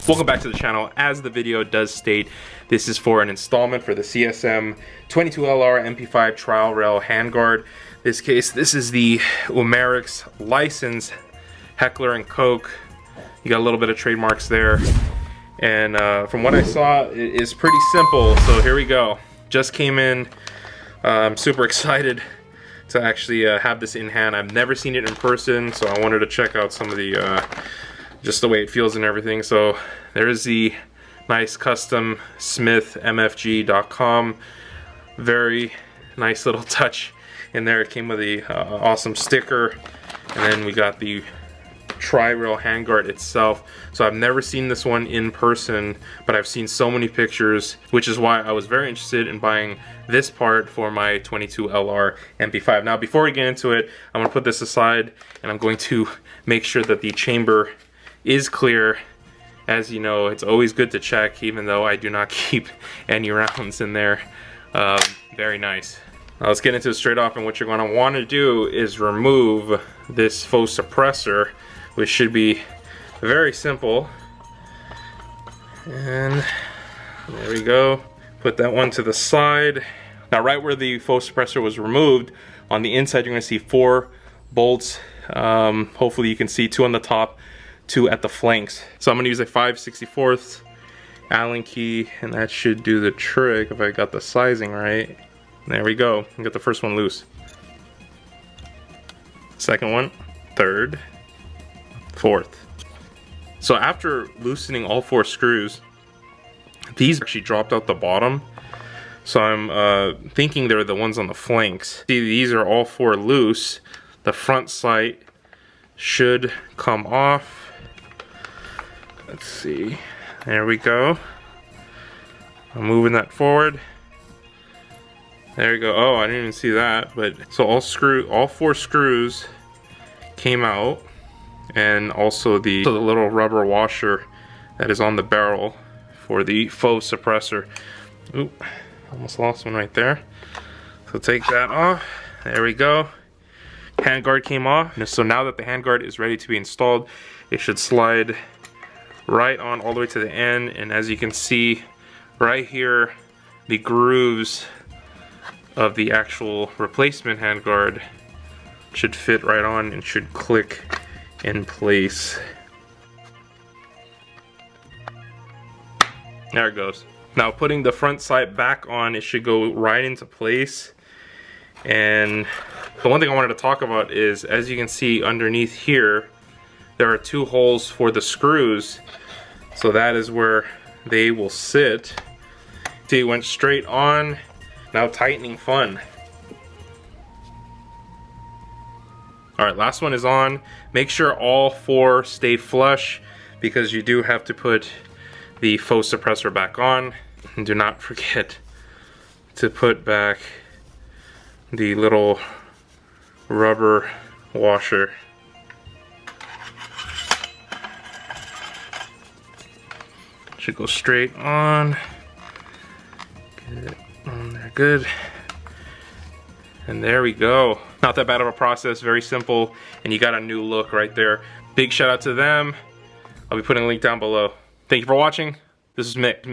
Welcome back to the channel. As the video does state, this is for an installment for the CSM 22LR MP5 trial rail handguard. This case, this is the umarex license Heckler & Koch. You got a little bit of trademarks there. And from what I saw, it is pretty simple. So here we go. Just came in. I'm super excited to actually have this in hand. I've never seen it in person, so I wanted to check out some of the just the way it feels and everything. So there is the nice custom smithmfg.com. Very nice little touch in there. It came with the awesome sticker, and then we got the tri-rail handguard itself. So I've never seen this one in person, but I've seen so many pictures, which is why I was very interested in buying this part for my 22LR MP5. Now before we get into it, I'm going to put this aside and I'm going to make sure that the chamber is clear. As you know, it's always good to check, even though I do not keep any rounds in there. Very nice. Now let's get into it straight off, and what you're going to want to do is remove this faux suppressor, which should be very simple. And there we go. Put that one to the side. Now right where the faux suppressor was removed, on the inside you're going to see 4 bolts. Hopefully you can see 2 on the top, 2 at the flanks. So I'm going to use a 5/64 Allen key, and that should do the trick if I got the sizing right. There we go. Get the first one loose. Second one, third, fourth. So after loosening all 4 screws, these actually dropped out the bottom. So I'm thinking they're the ones on the flanks. See, these are all 4 loose. The front sight should come off. Let's see. There we go. I'm moving that forward. There you go. Oh, I didn't even see that. But so all 4 screws came out, and also the little rubber washer that is on the barrel for the faux suppressor. Oop, almost lost one right there. So take that off. There we go. Handguard came off. And so now that the handguard is ready to be installed, it should slide right on all the way to the end. And as you can see right here, the grooves of the actual replacement handguard should fit right on and should click in place. There it goes. Now putting the front sight back on, it should go right into place. And the one thing I wanted to talk about is, as you can see underneath here, there are 2 holes for the screws. So that is where they will sit. See, it went straight on. Now tightening fun. Alright, last one is on. Make sure all 4 stay flush, because you do have to put the faux suppressor back on. And do not forget to put back the little rubber washer. Should go straight on. Get it on there, good. And there we go. Not that bad of a process, very simple, and you got a new look right there. Big shout out to them. I'll be putting a link down below. Thank you for watching. This is Mick.